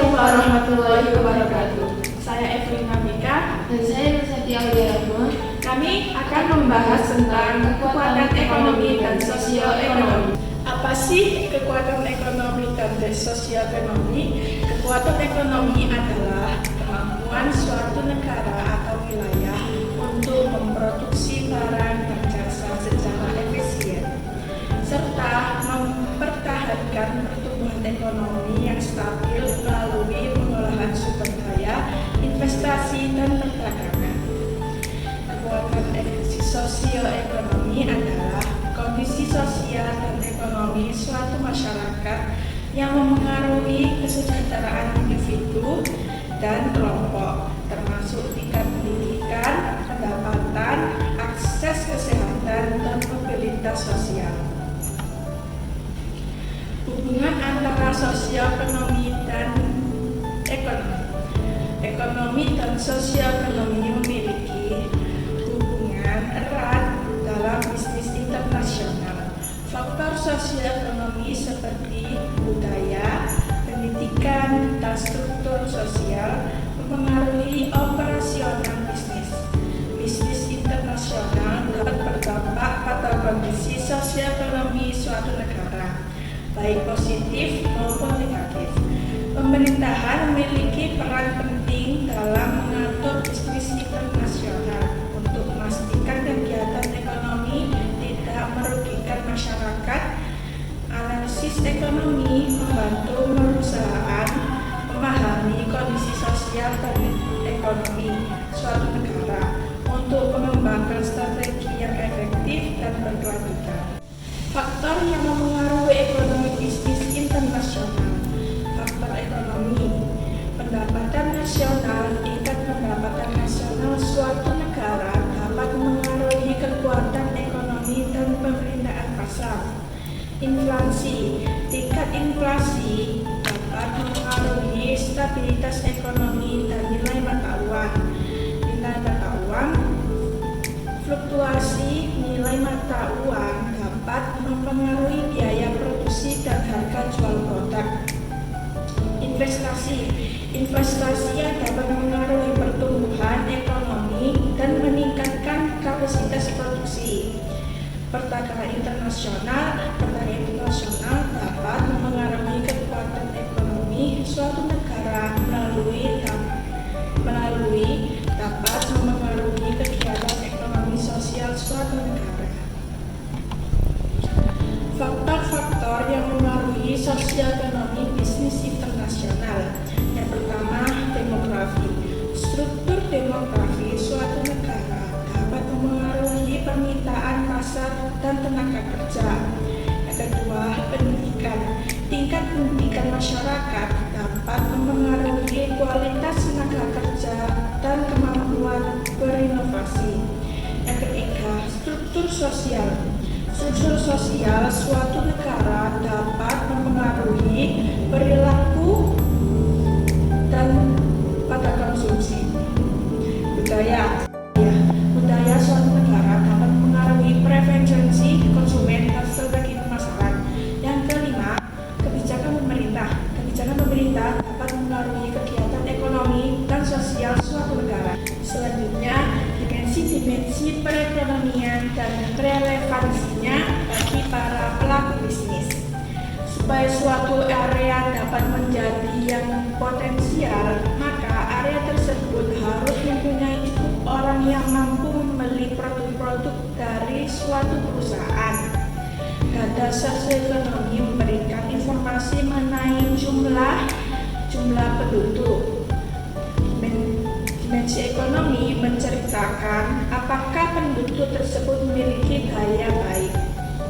Assalamualaikum warahmatullahi wabarakatuh. Saya Evelina Mika Dan saya Nursetia Widarahma. Kami akan membahas tentang kekuatan ekonomi dan sosial-ekonomi. Apa sih kekuatan ekonomi dan sosial-ekonomi? Kekuatan ekonomi adalah kemampuan suatu negara atau wilayah untuk memproduksi barang dan jasa secara efisien, serta mempertahankan pertumbuhan ekonomi yang stabil melalui pengolahan sumber daya, investasi, dan perdagangan. Kekuatan sosioekonomi adalah kondisi sosial dan ekonomi suatu masyarakat yang memengaruhi kesejahteraan individu dan kelompok, termasuk tingkat pendidikan, pendapatan, akses kesehatan, dan mobilitas sosial. Hubungan antara sosial-ekonomi dan ekonomi dan sosial-ekonomi memiliki hubungan erat dalam bisnis internasional. Faktor sosial-ekonomi seperti budaya, pendidikan, dan struktur sosial mempengaruhi operasional bisnis. Bisnis internasional dapat berdampak pada kondisi sosial-ekonomi suatu negara, baik positif maupun negatif. Pemerintahan memiliki peran penting dalam mengatur bisnis internasional untuk memastikan kegiatan ekonomi tidak merugikan masyarakat. Analisis ekonomi membantu perusahaan memahami kondisi sosial dan ekonomi suatu negara untuk mengembangkan strategi yang efektif dan berkelanjutan. Faktor yang mempengaruhi ekonomi bisnis internasional. Faktor ekonomi, pendapatan nasional. Tingkat pendapatan nasional suatu negara dapat mengaruhi kekuatan ekonomi dan pemerintahan pasar. Inflasi, tingkat inflasi dapat mengaruhi stabilitas ekonomi dan nilai mata uang. Nilai mata uang, fluktuasi nilai mata uang dapat mempengaruhi biaya produksi dan harga jual produk. Investasi yang dapat mengaruhi pertumbuhan ekonomi dan meningkatkan kapasitas produksi. Perdagangan internasional dapat mempengaruhi kekuatan ekonomi suatu negara melalui dapat mempengaruhi kegiatan ekonomi sosial suatu negara. Faktor-faktor yang mempengaruhi sosial ekonomi bisnis internasional. Yang pertama, demografi. Struktur demografi suatu negara dapat mempengaruhi permintaan pasar dan tenaga kerja. Yang kedua, pendidikan. Tingkat pendidikan masyarakat dapat mempengaruhi kualitas tenaga kerja dan kemampuan berinovasi. Yang ketiga, struktur sosial. Struktur sosial suatu negara dapat mempengaruhi perilaku dan pada konsumsi. Budaya suatu negara dapat mempengaruhi preferensi konsumen dan strategi pemasaran. Yang kelima, kebijakan pemerintah. Kebijakan pemerintah dapat mempengaruhi kegiatan ekonomi dan sosial suatu negara. Selanjutnya, dimensi perekonomian dan relevansinya bagi para pelaku bisnis. Supaya suatu area dapat menjadi yang potensial, maka area tersebut harus mempunyai cukup orang yang mampu membeli produk-produk dari suatu perusahaan. Data sosioekonomi memberikan informasi mengenai jumlah penduduk. Dimensi ekonomi menceritakan apakah penduduk tersebut memiliki daya baik.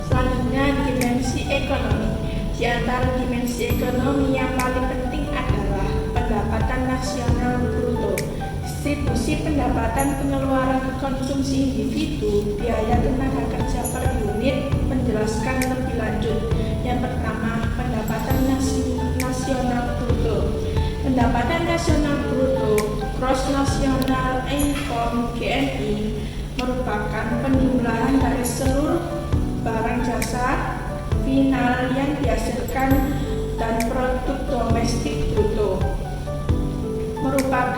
Selanjutnya, dimensi ekonomi. Di antara dimensi ekonomi yang paling penting adalah pendapatan nasional bruto, distribusi pendapatan, pengeluaran konsumsi individu, biaya tenaga kerja per unit. Menjelaskan lebih lanjut. Yang pertama, pendapatan nasional bruto. Pendapatan nasional bruto, gross national income (GNI), merupakan penjumlahan dari seluruh barang jasa final yang dihasilkan dan produk domestik bruto.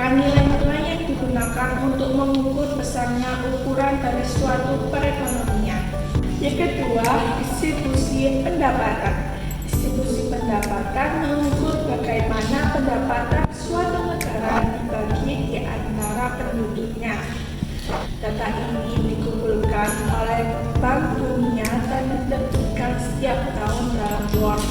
merupakan nilai-nilai yang digunakan untuk mengukur besarnya ukuran dari suatu perekonomian. Yang kedua, distribusi pendapatan. Distribusi pendapatan mengukur bagaimana pendapatan suatu negara dibagi di antara penduduknya. Data ini dikumpulkan oleh Bank Dunia dan diterbitkan setiap tahun dalam World.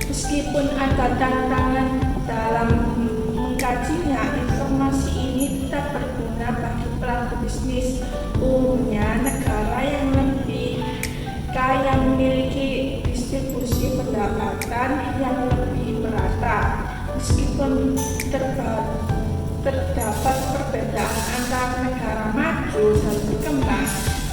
Meskipun ada tantangan dalam mengkajinya, informasi ini tetap berguna bagi pelaku bisnis. Umumnya, negara yang lebih kaya memiliki distribusi pendapatan yang lebih merata, meskipun terdapat perbedaan antara negara maju dan berkembang.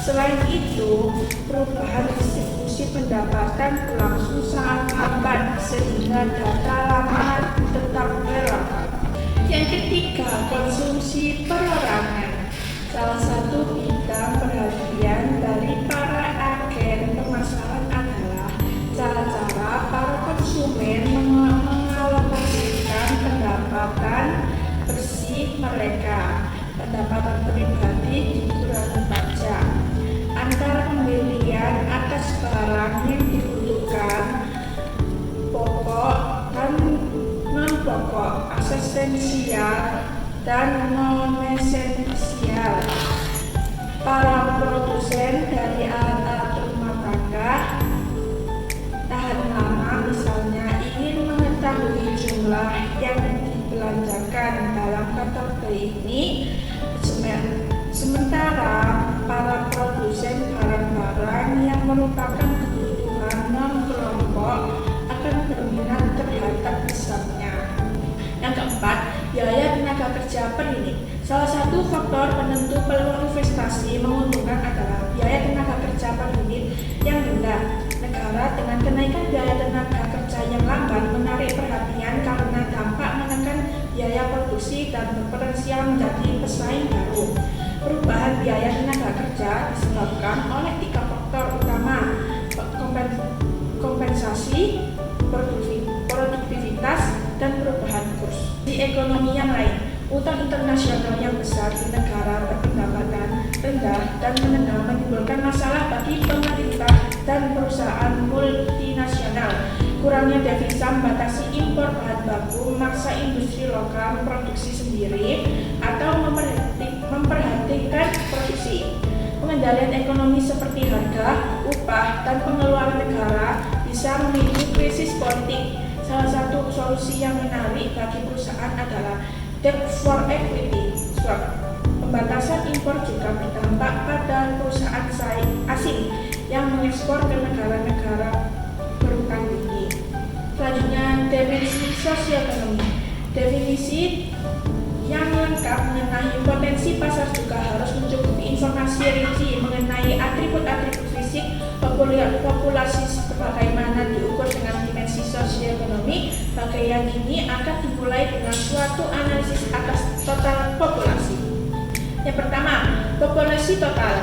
Selain itu, perubahan distribusi pendapatan berlangsung sangat lambat sehingga data lama tetap relevan. Yang ketiga, konsumsi perorangan. Salah satu bidang perhatian dari para agen pemasaran adalah cara-cara para konsumen mengalokasikan pendapatan bersih mereka, pendapatan pribadi dikurangi pajak, antara pembelian atas barang yang dibutuhkan, pokok dan non-pokok, esensial dan non-esensial. Para produsen dari alat rumah tangga tahan lama misalnya ingin mengetahui jumlah yang dibelanjakan dalam kategori ini, sementara para produsen barang-barang yang merupakan kebutuhan non-kelompok akan berminat terhadap besarnya. Yang keempat, biaya tenaga kerja per unit. Salah satu faktor penentu peluang investasi menguntungkan adalah biaya tenaga kerja per unit yang rendah. Negara dengan kenaikan biaya tenaga kerja yang lambat menarik perhatian karena dampak menekan biaya produksi dan berpotensial menjadi pesaing baru. Perubahan biaya tenaga kerja disebabkan oleh 3 faktor utama: kompensasi, produktivitas, dan perubahan kurs. Di ekonomi yang lain, utang internasional yang besar di negara berpendapatan rendah dan menengah menimbulkan masalah bagi pemerintah dan perusahaan multinasional. Kurangnya devisa membatasi impor bahan baku, memaksa industri lokal memproduksi sendiri atau memperhatikan produksi. Pengendalian ekonomi seperti harga, upah, dan pengeluaran negara bisa memicu krisis politik. Salah satu solusi yang menarik bagi perusahaan adalah debt for equity swap. Pembatasan impor juga berdampak pada perusahaan asing yang mengekspor ke negara-negara berutang tinggi. Selanjutnya, definisi sosioekonomi. Definisi yang lengkap mengenai potensi pasar juga harus mencukupi informasi rinci mengenai atribut-atribut fisik populasi sebagaimana diukur dengan dimensi sosioekonomi. Bagian ini akan dimulai dengan suatu analisis atas total populasi. Yang pertama, populasi total.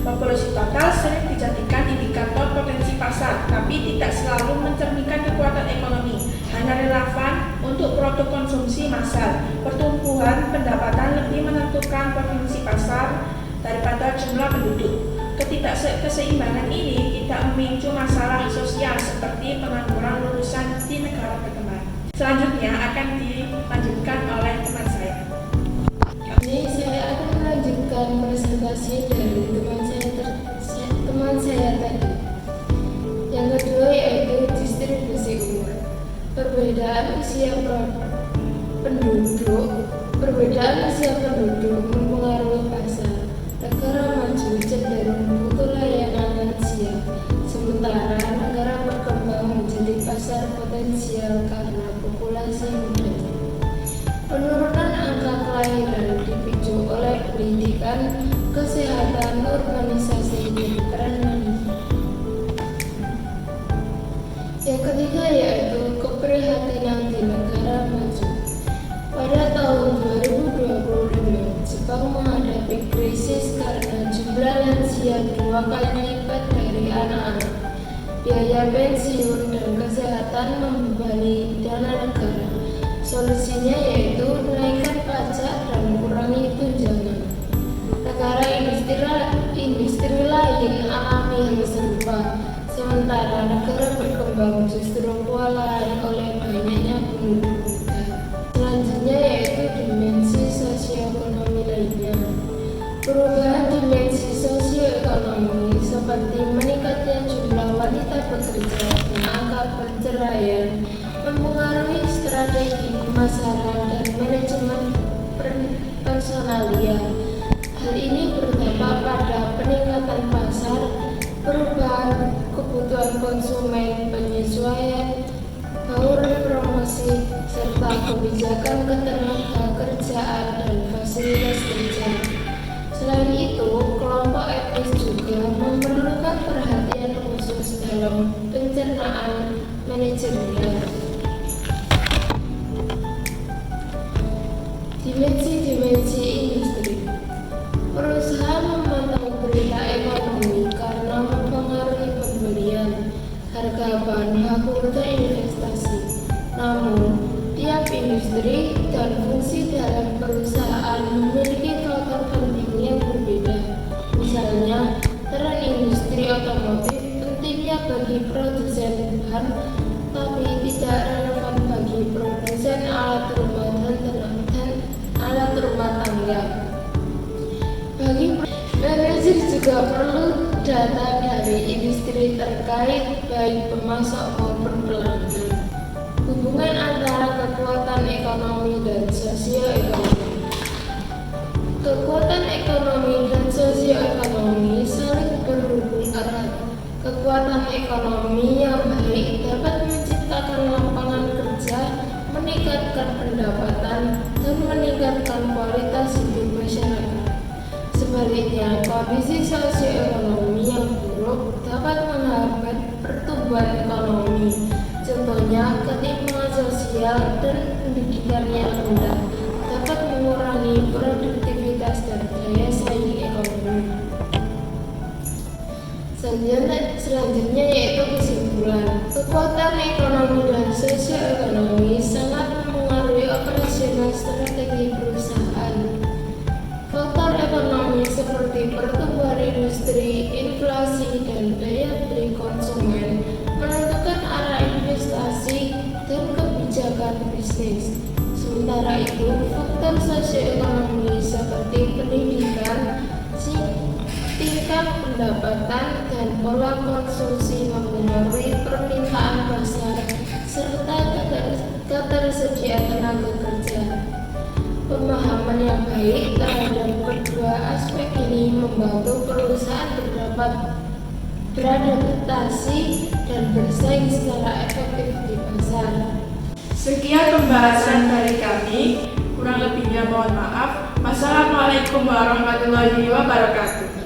Populasi total sering dijadikan indikator potensi pasar, tapi tidak selalu mencerminkan kekuatan ekonomi. Hanya relevan untuk produk konsumsi massal. Pertumbuhan pendapatan lebih menentukan potensi pasar daripada jumlah penduduk. Ketidakseimbangan ini tidak memicu masalah sosial seperti pengangguran lulusan di negara berkembang. Selanjutnya akan dilanjutkan oleh teman saya. Ini saya akan melanjutkan presentasi dari teman saya tadi. Yang kedua yaitu distribusi umur. Perbedaan usia penduduk mempengaruhi pasar. Negara maju cenderung butuh layanan lansia, sementara negara berkembang menjadi pasar potensial karena populasi muda. Penurunan angka kelahiran dipicu oleh pendidikan, kesehatan, urbanisasi, dan tren mandiri. Yang ketiga yaitu keprihatinan di negara maju. Pada tahun 2022, Jepang menghadapi krisis karena jumlah lansia 2 kali lipat dari anak-anak. Biaya pensiun dan kesehatan membebani dana negara. Solusinya yaitu menaikkan pajak Sementara negara berkembang justru kewalahan oleh banyaknya penduduk muda. Selanjutnya yaitu dimensi sosioekonomi lainnya. Perubahan dimensi sosioekonomi seperti meningkatnya jumlah wanita bekerja dan angka perceraian mempengaruhi strategi pemasaran dan manajemen personalia. Hal ini berdampak pada peningkatan pasar, perubahan kebutuhan konsumen, penyesuaian bauran promosi, serta kebijakan ketenagakerjaan dan fasilitas kerja. Selain itu, kelompok etnis juga memerlukan perhatian khusus dalam pencernaan manajerial. Dimensi-dimensi industri. Perusahaan memantau berita ekonomi karena mempengaruhi pembelian, harga bahan baku dan investasi. Namun, tiap industri dan fungsi dalam perusahaan memiliki faktor penting yang berbeda. Misalnya, peran industri otomotif pentingnya bagi produsen bahan, tapi tidak relevan bagi produsen alat rumah dan alat rumah tangga. Bagi manajer juga perlu data dari industri terkait baik pemasok maupun pelanggan. Hubungan antara kekuatan ekonomi dan sosioekonomi. Kekuatan ekonomi dan sosioekonomi saling berhubung erat. Kekuatan ekonomi yang baik dapat menciptakan lapangan kerja, meningkatkan pendapatan, dan meningkatkan kualitas hidup masyarakat. Sebaliknya, kondisi sosioekonomi yang buruk dapat menghambat pertumbuhan ekonomi. Contohnya, ketimpangan sosial dan pendidikan yang rendah dapat mengurangi produktivitas dan daya saing ekonomi. Selanjutnya yaitu kesimpulan. Kekuatan ekonomi dan sosioekonomi sangat mempengaruhi operasional strategi perusahaan. Faktor ekonomi seperti pertumbuhan industri, inflasi, dan daya beli konsumen menentukan arah investasi dan kebijakan bisnis. Sementara itu, faktor sosioekonomi seperti pendidikan, tingkat pendapatan, dan pola konsumsi mempengaruhi permintaan pasar serta ketersediaan tenaga kerja. Pemahaman yang baik terhadap kedua aspek ini membantu perusahaan beradaptasi dan bersaing secara efektif di pasar. Sekian pembahasan dari kami, kurang lebihnya mohon maaf. Wassalamualaikum warahmatullahi wabarakatuh.